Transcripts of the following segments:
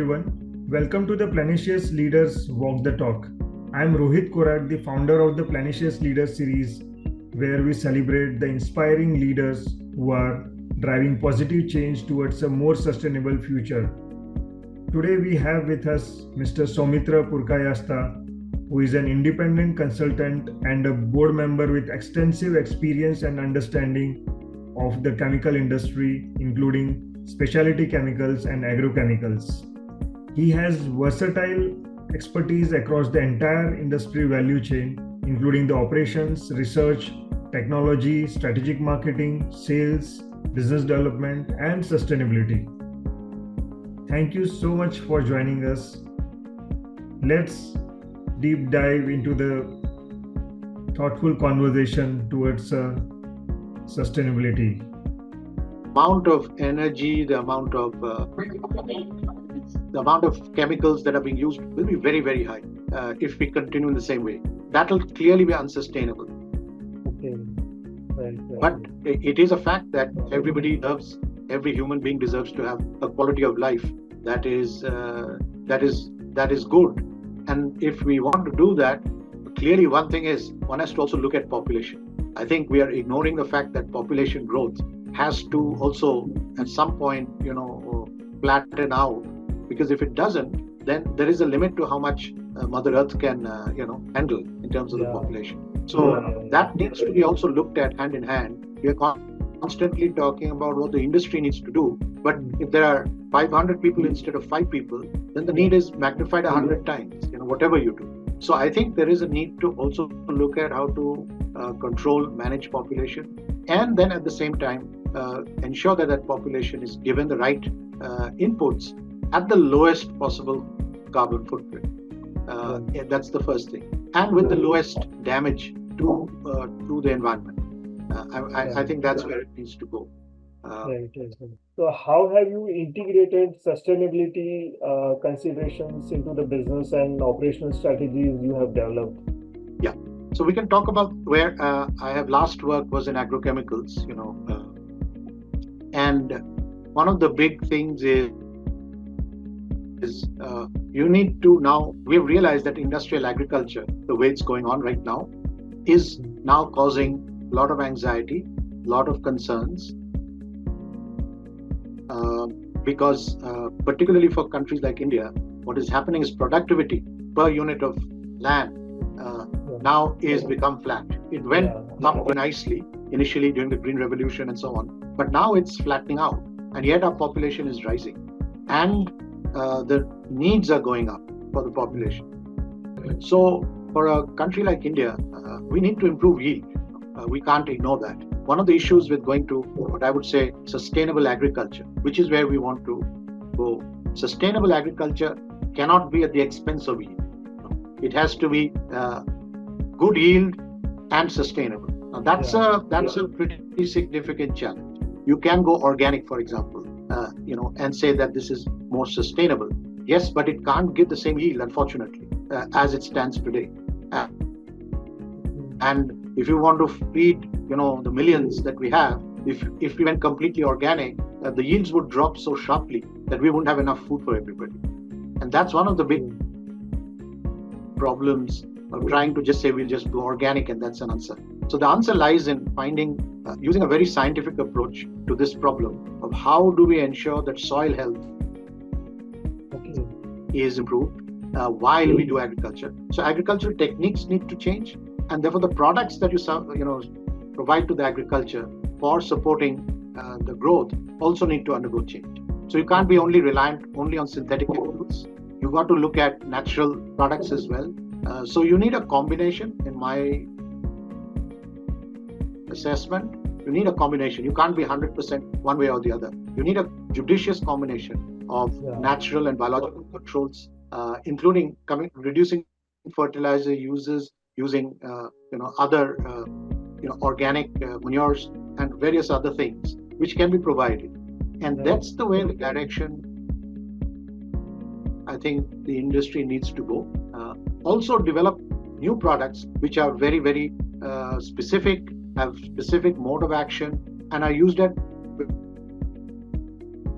everyone. Welcome to the Planetious Leaders Walk the Talk. I am Rohit Korak, the founder of the Planetious Leaders series, where we celebrate the inspiring leaders who are driving positive change towards a more sustainable future. Today we have with us Mr. Soumitra Purkayastha, who is an independent consultant and a board member with extensive experience and understanding of the chemical industry, including specialty chemicals and agrochemicals. He has versatile expertise across the entire industry value chain, including the operations, research, technology, strategic marketing, sales, business development, and sustainability. Thank you so much for joining us. Let's deep dive into the thoughtful conversation towards sustainability. Amount of energy, the amount of chemicals that are being used will be very, very high if we continue in the same way. That will clearly be unsustainable. Okay. Right. But it is a fact that every human being deserves to have a quality of life that is good. And if we want to do that, clearly one thing is one has to also look at population. I think we are ignoring the fact that population growth has to also at some point, flatten out, because if it doesn't, then there is a limit to how much Mother Earth can, handle in terms of the population. So that needs to be also looked at hand in hand. We are constantly talking about what the industry needs to do, but if there are 500 people instead of 5 people, then the need is magnified 100 times, whatever you do. So I think there is a need to also look at how to manage population, and then at the same time ensure that population is given the right inputs at the lowest possible carbon footprint. That's the first thing, and with the lowest damage to the environment. I think that's where it needs to go. Right. So how have you integrated sustainability considerations into the business and operational strategies you have developed? Yeah. So we can talk about where I have last worked was in agrochemicals, and one of the big things is you need to now, we've realized that industrial agriculture, the way it's going on right now, is now causing a lot of anxiety, a lot of concerns, because particularly for countries like India, what is happening is productivity per unit of land now is become flat. It went up nicely initially during the Green Revolution and so on, but now it's flattening out, and yet our population is rising, and the needs are going up for the population. So for a country like India, we need to improve yield. We can't ignore that. One of the issues with going to what I would say sustainable agriculture, which is where we want to go, sustainable agriculture cannot be at the expense of yield. It has to be good yield and sustainable. Now that's a pretty significant challenge. You can go organic, for example, and say that this is more sustainable. Yes, but it can't give the same yield, unfortunately, as it stands today. And if you want to feed, the millions that we have, if we went completely organic, the yields would drop so sharply that we wouldn't have enough food for everybody. And that's one of the big problems of trying to just say we'll just do organic and that's an answer. So the answer lies in finding, using a very scientific approach to this problem of how do we ensure that soil health is improved while we do agriculture. So agricultural techniques need to change, and therefore the products that you provide to the agriculture for supporting the growth also need to undergo change. So you can't be reliant on synthetic chemicals. You've got to look at natural products as well. So you need a combination, in my assessment. You need a combination. You can't be 100% one way or the other. You need a judicious combination of natural and biological controls, including reducing fertilizer uses, using other organic manures and various other things which can be provided. And that's the way, the direction I think the industry needs to go. Also develop new products which are very, very specific, have specific mode of action, and are used at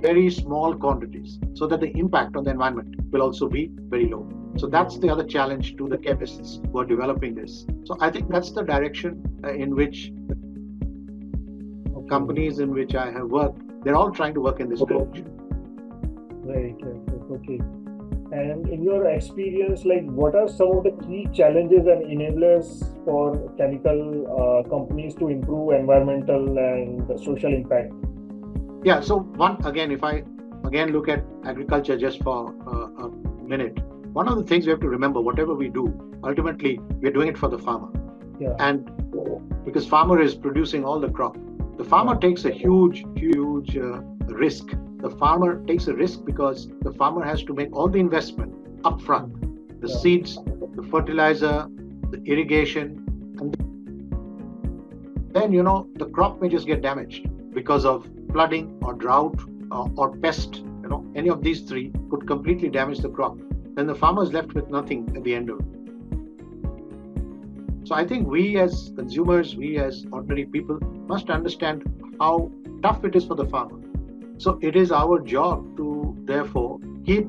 very small quantities so that the impact on the environment will also be very low. So that's the other challenge to the chemists who are developing this. So I think that's the direction in which companies in which I have worked, they're all trying to work in this direction. Right. Okay. And in your experience, like, what are some of the key challenges and enablers for chemical companies to improve environmental and social impact? Yeah, so one, again, if I again look at agriculture just for a minute, one of the things we have to remember, whatever we do, ultimately, we're doing it for the farmer. Yeah. And because farmer is producing all the crop, the farmer takes a huge risk. The farmer takes a risk because the farmer has to make all the investment upfront, the seeds, the fertilizer, the irrigation, and then the crop may just get damaged because of flooding or drought or pest. Any of these three could completely damage the crop. Then the farmer is left with nothing at the end of it. So I think we as consumers, we as ordinary people must understand how tough it is for the farmer. So it is our job to therefore keep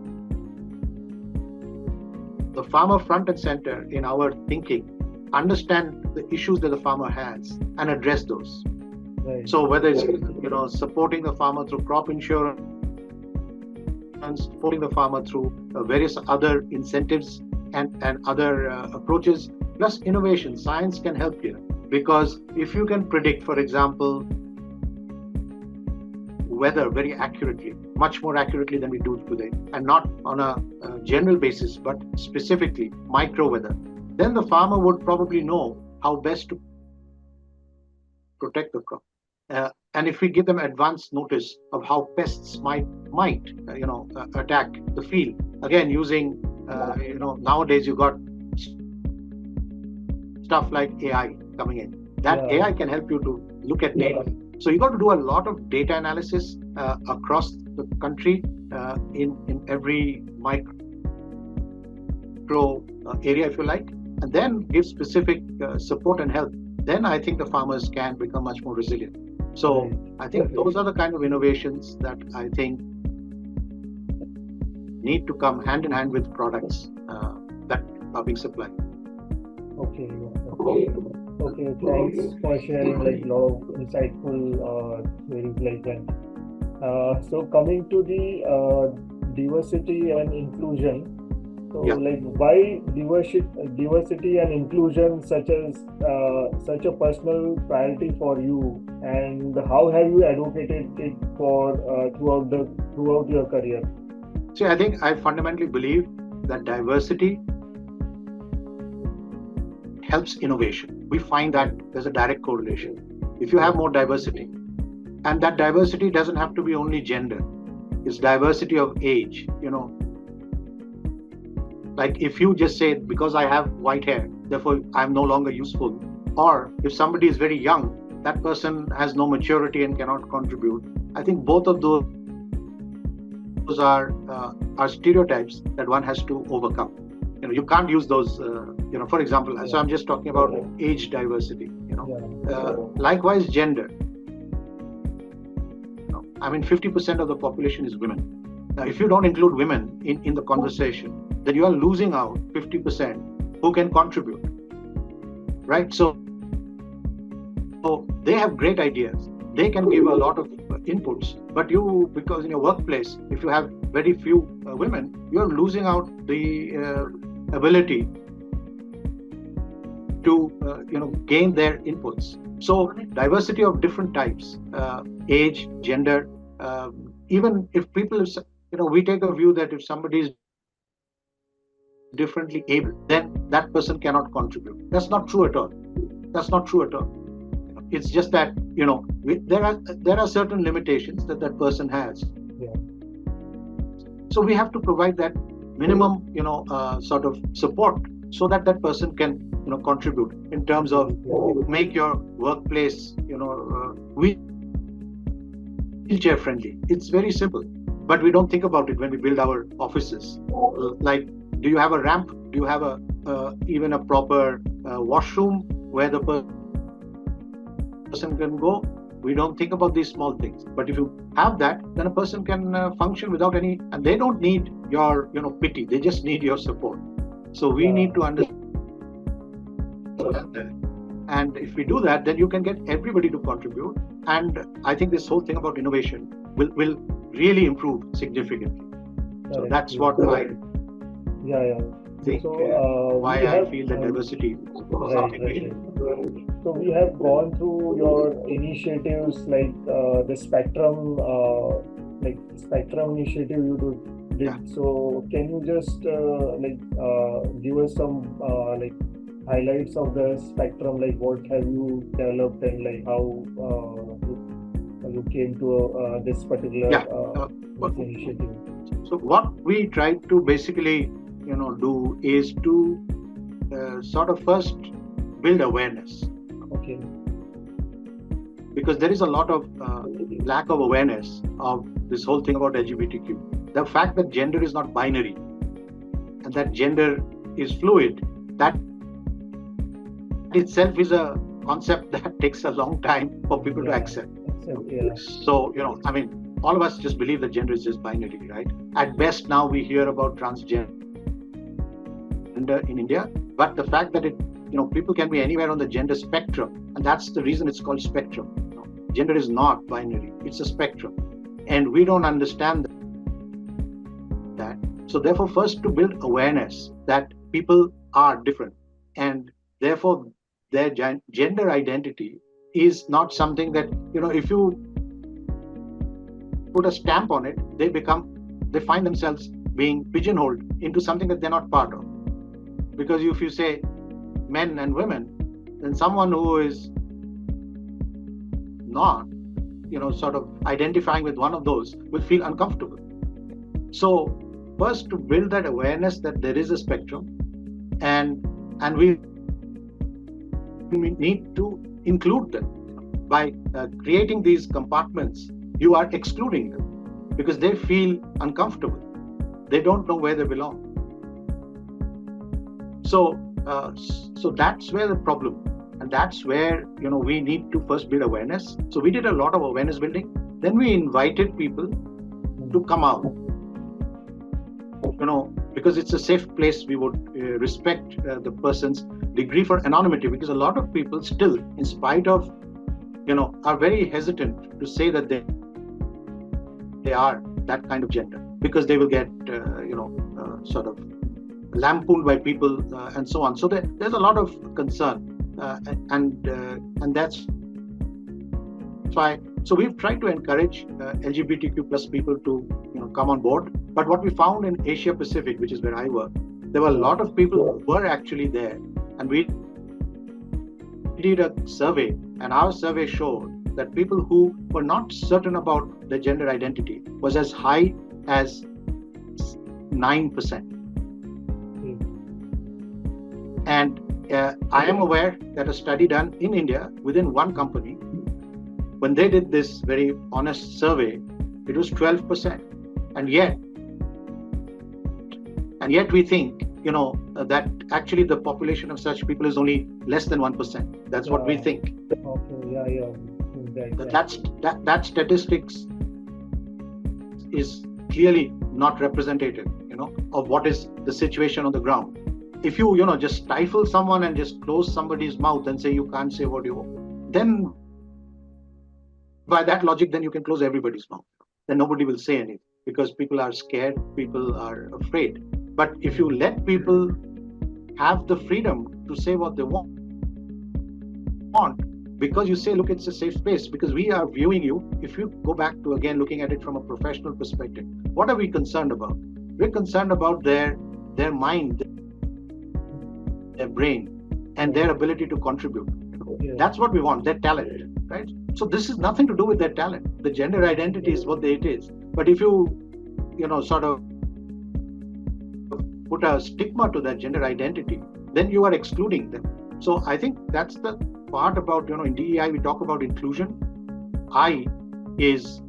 the farmer front and center in our thinking, understand the issues that the farmer has and address those. Right. So whether it's supporting the farmer through crop insurance, supporting the farmer through various other incentives and other approaches, plus innovation, science can help here. Because if you can predict, for example, weather very accurately, much more accurately than we do today, and not on a general basis, but specifically micro weather, then the farmer would probably know how best to protect the crop. And if we give them advance notice of how pests might attack the field, again using nowadays you got stuff like AI coming in. That AI can help you to look at data. So you got to do a lot of data analysis across the country in every micro area, if you like, and then give specific support and help. Then I think the farmers can become much more resilient. So I think those are the kind of innovations that I think need to come hand in hand with products that are being supplied. Okay, thanks for sharing a lot of insightful theories like that. So coming to the diversity and inclusion, so why diversity and inclusion such a personal priority for you, and how have you advocated it for throughout your career? See, I think I fundamentally believe that diversity helps innovation. We find that there's a direct correlation. If you have more diversity, and that diversity doesn't have to be only gender, it's diversity of age, Like if you just say, because I have white hair, therefore I'm no longer useful. Or if somebody is very young, that person has no maturity and cannot contribute. I think both of those are stereotypes that one has to overcome. You can't use those, for example, so I'm just talking about age diversity, likewise gender. 50% of the population is women. Now, if you don't include women in the conversation, then you are losing out 50% who can contribute, right? So they have great ideas. They can give a lot of inputs, but because in your workplace, if you have very few women, you're losing out the ability to gain their inputs. So diversity of different types, age, gender, even if people, we take a view that if somebody is differently able, then that person cannot contribute. That's not true at all. It's just that there are certain limitations that person has. So we have to provide that minimum sort of support so that person can contribute in terms of make your workplace wheelchair friendly. It's very simple, but we don't think about it when we build our offices. Like, do you have a ramp? Do you have even a proper washroom where the person can go? We don't think about these small things. But if you have that, then a person can function without any, and they don't need your, pity. They just need your support. So we need to understand that. And if we do that, then you can get everybody to contribute. And I think this whole thing about innovation will really improve significantly. So that's what I think, why I feel that diversity is something we should. So we have gone through your initiatives like the Spectrum, Spectrum initiative you did. Yeah. So can you just give us some highlights of the Spectrum? Like what have you developed and like how you came to this particular initiative? So what we tried to basically do is to sort of first build awareness. Okay. Because there is a lot of lack of awareness of this whole thing about LGBTQ. The fact that gender is not binary and that gender is fluid, that itself is a concept that takes a long time for people to accept. So, all of us just believe that gender is just binary, right? At best, now we hear about transgender in India, but the fact that people can be anywhere on the gender spectrum, and that's the reason it's called spectrum. Gender is not binary; it's a spectrum, and we don't understand that. So, therefore, first to build awareness that people are different, and therefore their gender identity is not something that if you put a stamp on it, they find themselves being pigeonholed into something that they're not part of. Because if you say men and women, then someone who is not, sort of identifying with one of those will feel uncomfortable. So first to build that awareness that there is a spectrum, and we need to include them. By creating these compartments, you are excluding them because they feel uncomfortable. They don't know where they belong. So that's where the problem, and that's where we need to first build awareness. So we did a lot of awareness building. Then we invited people to come out. Because it's a safe place, we would respect the person's degree for anonymity. Because a lot of people still, in spite of, are very hesitant to say that they are that kind of gender, because they will get, sort of lampooned by people and so on. So there's a lot of concern, and that's why. So we've tried to encourage LGBTQ plus people to come on board. But what we found in Asia Pacific, which is where I work, there were a lot of people who were actually there, and we did a survey, and our survey showed that people who were not certain about their gender identity was as high as 9%. And I am aware that a study done in India within one company, when they did this very honest survey, it was 12%. And yet we think, that actually the population of such people is only less than 1%. That's what we think. Okay, That statistics is clearly not representative, of what is the situation on the ground. If you, just stifle someone and just close somebody's mouth and say you can't say what you want, then by that logic, then you can close everybody's mouth. Then nobody will say anything because people are scared, people are afraid. But if you let people have the freedom to say what they want, because you say, look, it's a safe space, because we are viewing you. If you go back to, again, looking at it from a professional perspective, what are we concerned about? We're concerned about their mind, their brain, and their ability to contribute. That's what we want, their talent, right? So this is nothing to do with their talent. The gender identity is what it is. But if you, sort of put a stigma to that gender identity, then you are excluding them. So I think that's the part about, in DEI, we talk about inclusion. I is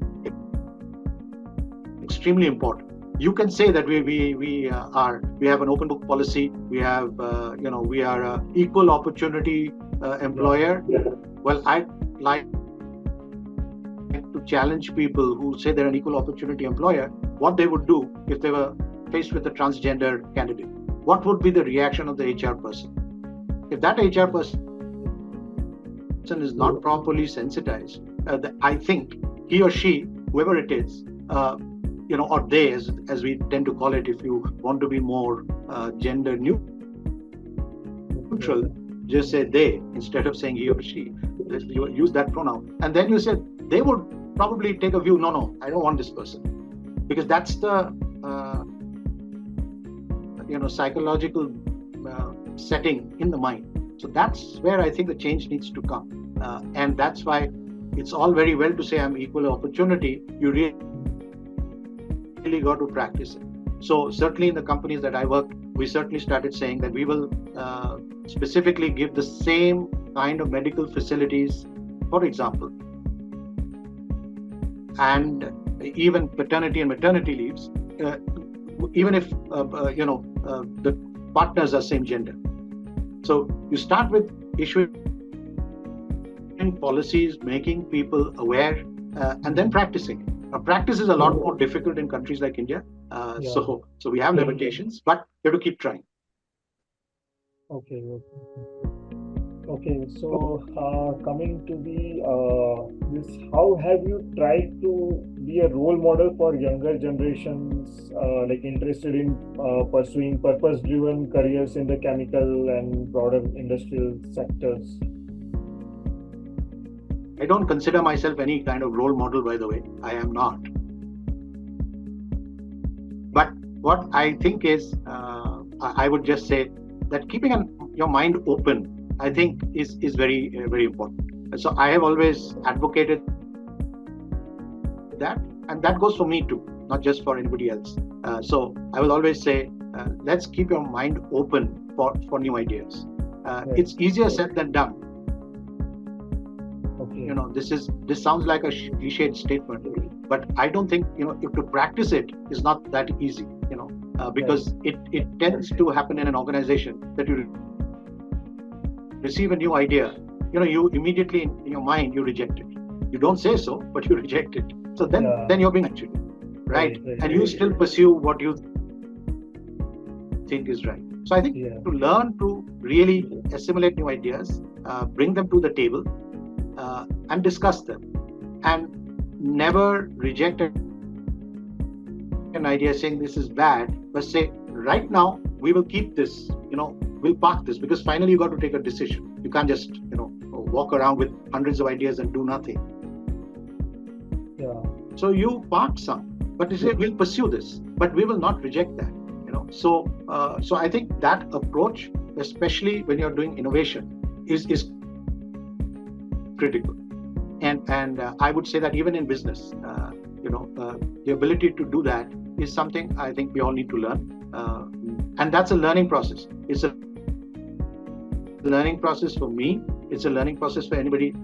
extremely important. You can say that we have an open book policy. We have, we are an equal opportunity employer. Well, I like challenge people who say they're an equal opportunity employer, what they would do if they were faced with a transgender candidate. What would be the reaction of the HR person? If that HR person is not properly sensitized, I think he or she, whoever it is, or they, as we tend to call it, if you want to be more gender neutral, just say they instead of saying he or she. You use that pronoun, and then you said they would probably take a view. No, I don't want this person, because that's the psychological setting in the mind. So that's where I think the change needs to come, and that's why it's all very well to say I'm equal opportunity. You really got to practice it. So certainly in the companies that I work, we certainly started saying that we will specifically give the same kind of medical facilities, for example, and even paternity and maternity leaves, even if the partners are same gender. So you start with issuing policies, making people aware, and then practicing. Now, practice is a lot more difficult in countries like India. So we have limitations, but we have to keep trying. Okay. So coming to this, how have you tried to be a role model for younger generations, interested in pursuing purpose-driven careers in the chemical and broader industrial sectors? I don't consider myself any kind of role model, by the way. I am not. But what I think is, I would just say that keeping your mind open, I think, is very, very important. So I have always advocated that, and that goes for me too, not just for anybody else. So I will always say, let's keep your mind open for new ideas. It's easier said than done. This sounds like a cliched statement, but I don't think if to practice it is not that easy. Because it tends to happen in an organization that you receive a new idea, you immediately in your mind you reject it. You don't say so, but you reject it. So then you're being actually right, and you still pursue what you think is right. So I think to learn to really assimilate new ideas, bring them to the table, and discuss them, and never reject an idea saying this is bad, but say right now we will keep this, we'll park this, because finally you got to take a decision. You can't just walk around with hundreds of ideas and do nothing. So you park some, but you say we'll pursue this, but we will not reject that. So I think that approach, especially when you're doing innovation, is critical. And I would say that even in business, the ability to do that is something I think we all need to learn. And that's a learning process. It's a learning process for me. It's a learning process for anybody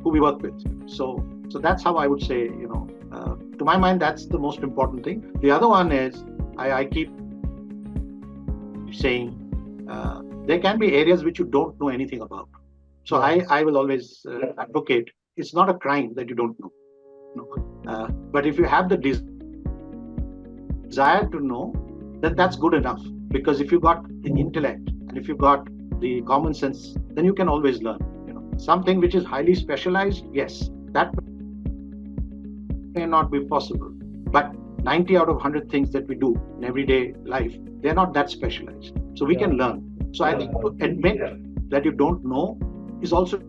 who we work with. So that's how I would say, to my mind, that's the most important thing. The other one is, I keep saying, there can be areas which you don't know anything about. So I will always advocate, it's not a crime that you don't know. But if you have the desire to know, then that's good enough. Because if you got the intellect and if you got the common sense, then you can always learn. Something which is highly specialized, yes, that may not be possible. But 90 out of 100 things that we do in everyday life, they're not that specialized. So we can learn. So I think to admit that you don't know is also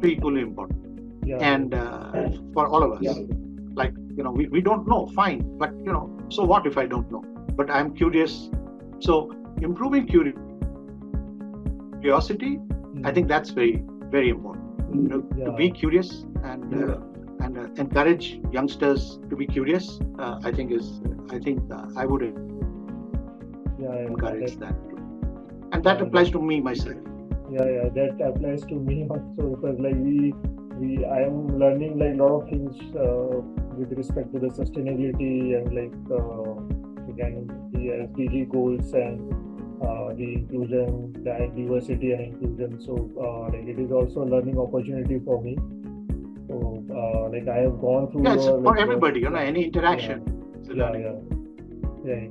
equally important. And for all of us, we don't know, fine, but so what if I don't know? But I'm curious. So improving curiosity, I think that's very, very important. To be curious and encourage youngsters to be curious. I would encourage that too. And that applies to me myself. That applies to me also, because I am learning a lot of things with respect to the sustainability and the SDG goals and the inclusion, the diversity and inclusion. So it is also a learning opportunity for me. So like I have gone through Yes, your, for like, everybody, any interaction. It's a yeah, learning. right,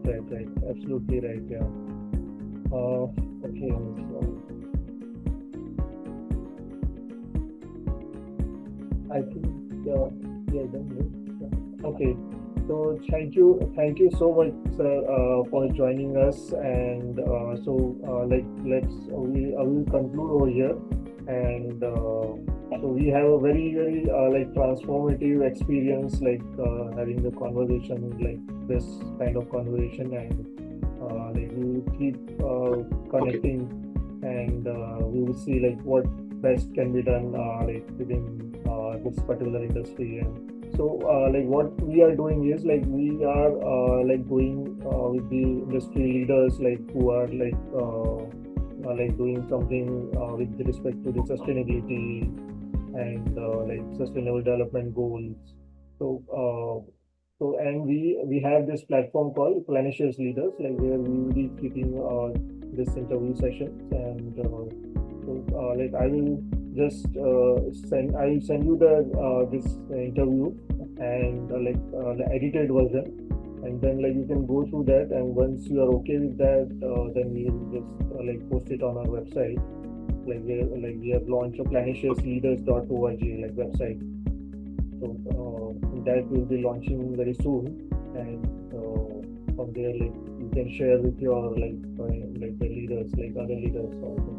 absolutely right, yeah. Okay, so I think, done, yeah. Okay, so thank you so much, sir, for joining us, and like we will conclude over here, and so we have a very like transformative experience, like having the conversation, like this kind of conversation, and like we will keep connecting, and we will see like what best can be done like within this particular industry. And so like what we are doing is like we are like going with the industry leaders, like who are like doing something with respect to the sustainability and like sustainable development goals. So and we have this platform called Planetious Leaders, like where we will be keeping this interview sessions, and like I will just I will send you the this interview, and the edited version, and then like you can go through that, and once you are okay with that, then we will just like post it on our website. Like we have launched a planetiousleaders.org like website, so that will be launching very soon, and from there like you can share with your like the leaders, like other leaders also.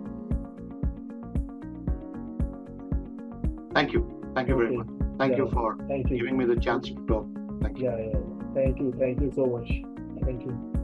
Thank you very much. Thank you for giving me the chance to talk. Thank you. Thank you so much. Thank you.